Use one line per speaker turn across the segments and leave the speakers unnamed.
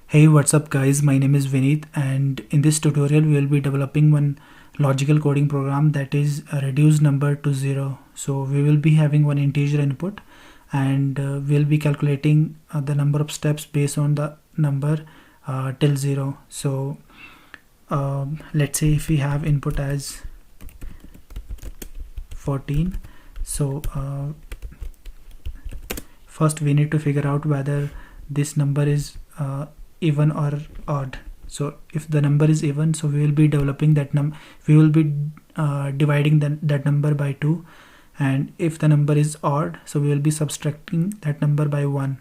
Hey, what's up guys? My name is Vineet, and in this tutorial we will be developing one logical coding program that is a reduce number to 0. So we will be having one integer input, and we'll be calculating the number of steps based on the number till 0. So let's say if we have input as 14. So first we need to figure out whether this number is even or odd. So if the number is even, so we will be developing that we will be dividing that number by 2, and if the number is odd, so we will be subtracting that number by 1.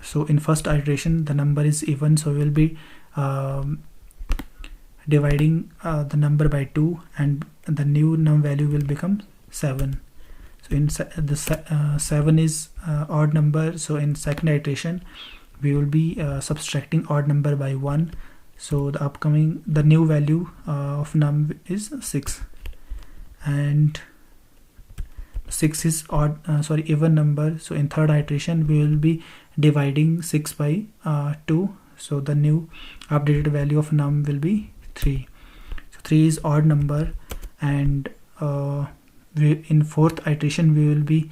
So in first iteration the number is even, so we will be dividing the number by 2, and the new num value will become 7. So in the 7 is odd number, so in second iteration we will be subtracting odd number by 1. So the new value of num is 6, and 6 is even number. So in third iteration we will be dividing 6 by 2. So the new updated value of num will be 3. So 3 is odd number, and in fourth iteration we will be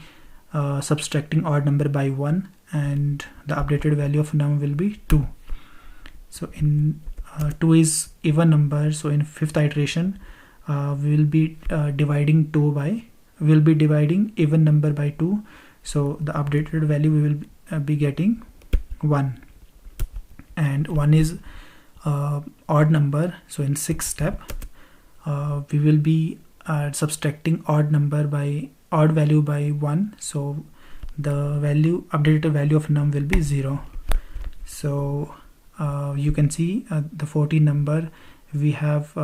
subtracting odd number by 1, and the updated value of num will be 2. So in 2 is even number, so in fifth iteration we will be dividing even number by 2. So the updated value we will be getting 1, and 1 is odd number. So in sixth step we will be subtracting odd value by 1. So the updated value of num will be 0. So you can see the 14 number we have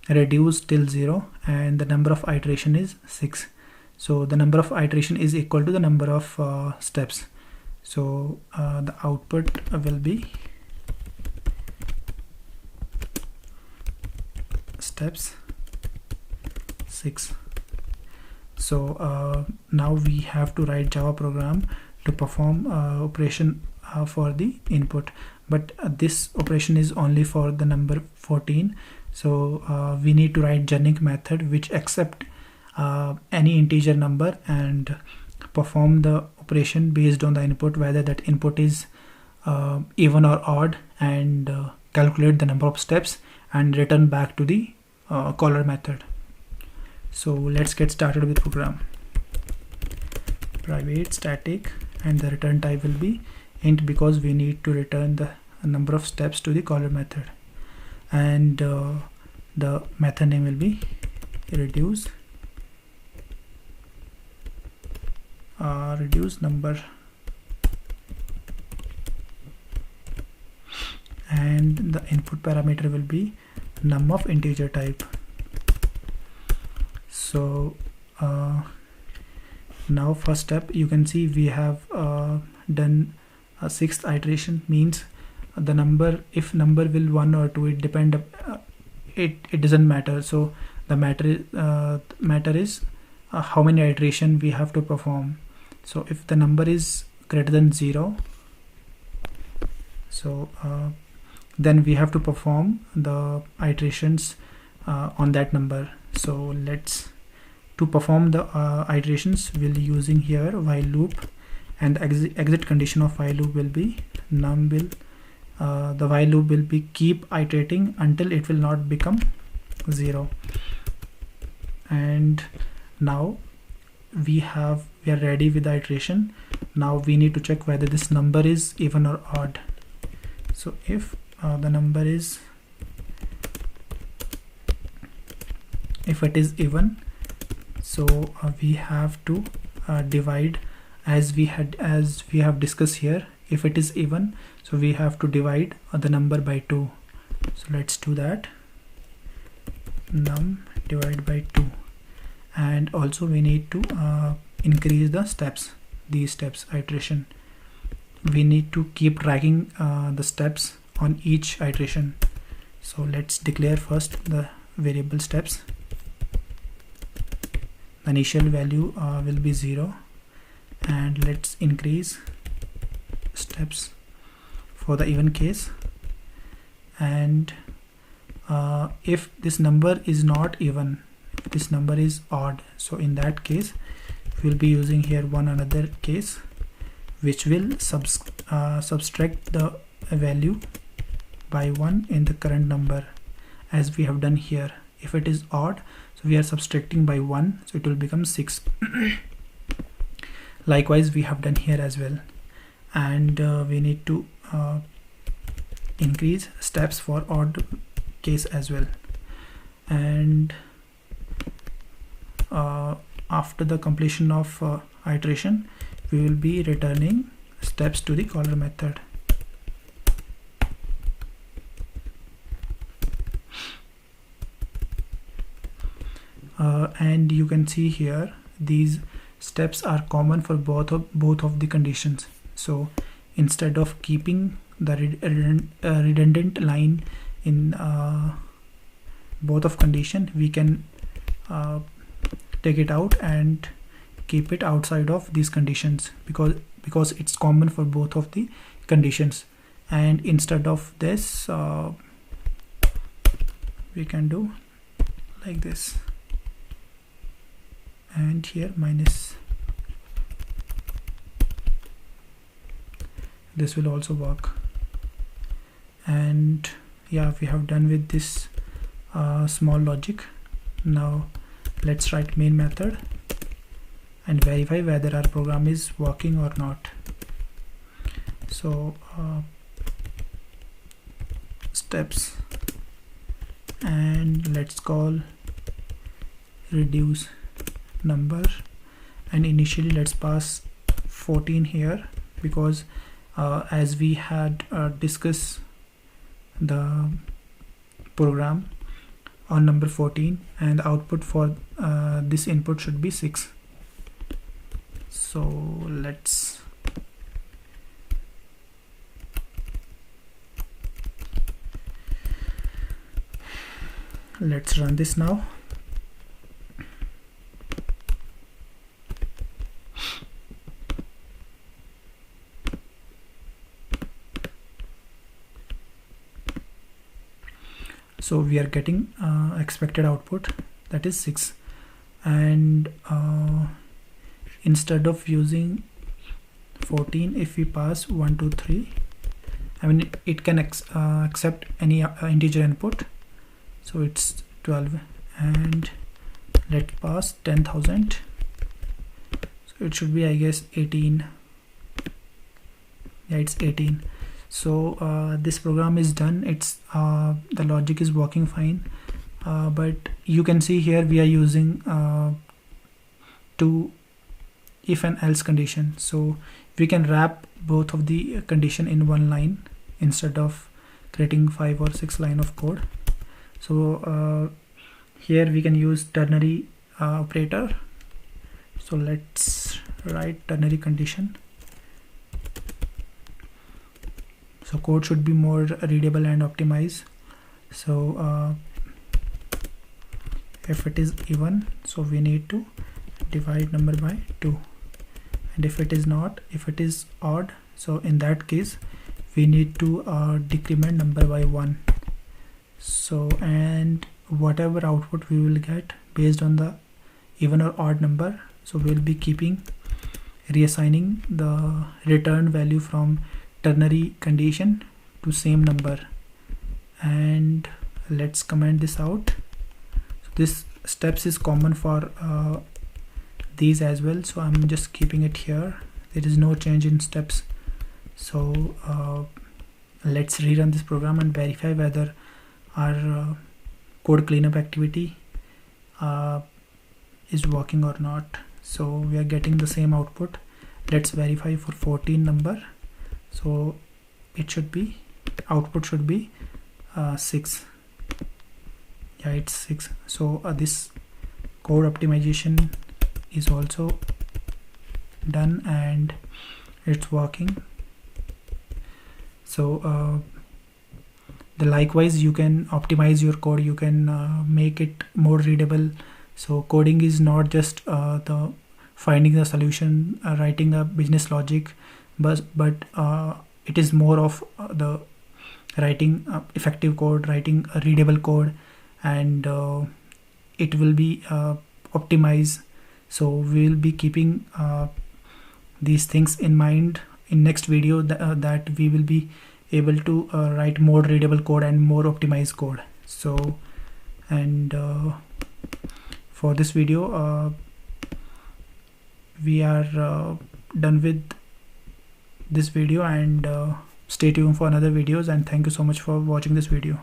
reduced till 0, and the number of iteration is 6. So the number of iteration is equal to the number of steps. So the output will be steps 6. So now we have to write Java program to perform operation for the input, but this operation is only for the number 14. So we need to write Junic method which accept any integer number and perform the operation based on the input, whether that input is even or odd, and calculate the number of steps and return back to the caller method. So let's get started with program. Private static, and the return type will be int because we need to return the number of steps to the caller method, and the method name will be reduce number, and the input parameter will be num of integer type. So now first step, you can see we have done a sixth iteration, means the number, if number will 1 or 2, it doesn't matter. So the matter is how many iteration we have to perform. So if the number is greater than 0, so then we have to perform the iterations on that number. So to perform the iterations, we'll be using here while loop, and the exit condition of while loop will be num will the while loop will be keep iterating until it will not become 0. And now we are ready with the iteration. Now we need to check whether this number is even or odd. So if the number is, if it is even, so we have to divide as we have discussed here. If it is even, so we have to divide the number by 2. So let's do that. Num divide by 2, and also we need to increase the steps, these steps iteration. We need to keep tracking the steps on each iteration. So let's declare first the variable steps. The initial value will be 0, and let's increase steps for the even case. And if this number is not even, if this number is odd, so in that case we'll be using here one another case which will subtract the value by 1 in the current number, as we have done here. If it is odd, so we are subtracting by 1, so it will become 6. Likewise we have done here as well. And we need to increase steps for odd case as well. And after the completion of iteration, we will be returning steps to the caller method. And you can see here these steps are common for both of the conditions. So instead of keeping the redundant line in both of condition, we can take it out and keep it outside of these conditions, because it's common for both of the conditions. And instead of this we can do like this, and here minus. This will also work. And yeah, we have done with this small logic. Now let's write main method and verify whether our program is working or not. So steps, and let's call reduce number, and initially let's pass 14 here, because as we had discussed the program on number 14, and the output for this input should be 6. So let's run this now. So we are getting expected output, that is 6. And instead of using 14, if we pass 1 2 3, I mean it can accept any integer input, so it's 12. And let's pass 10,000, so it should be, I guess, 18. Yeah, it's 18. So this program is done. It's the logic is working fine, but you can see here we are using two if and else condition, so we can wrap both of the condition in one line instead of creating 5 or 6 line of code. So here we can use ternary operator. So let's write ternary condition. So code should be more readable and optimized. So if it is even, so we need to divide number by 2, and if it is not, if it is odd, so in that case we need to decrement number by 1. So, and whatever output we will get based on the even or odd number, so we'll be reassigning the return value from ternary condition to same number. And let's comment this out. So this steps is common for these as well, so I'm just keeping it here. There is no change in steps. So let's rerun this program and verify whether our code cleanup activity is working or not. So we are getting the same output. Let's verify for 14 number. So it should be, output should be 6. Yeah, it's 6. So this code optimization is also done and it's working. So likewise you can optimize your code, you can make it more readable. So coding is not just the finding the solution, writing a business logic, but it is more of the writing effective code, writing a readable code, and it will be optimized. So we will be keeping these things in mind in next video, that we will be able to write more readable code and more optimized code. So, and for this video we are done with this video, and stay tuned for another videos, and thank you so much for watching this video.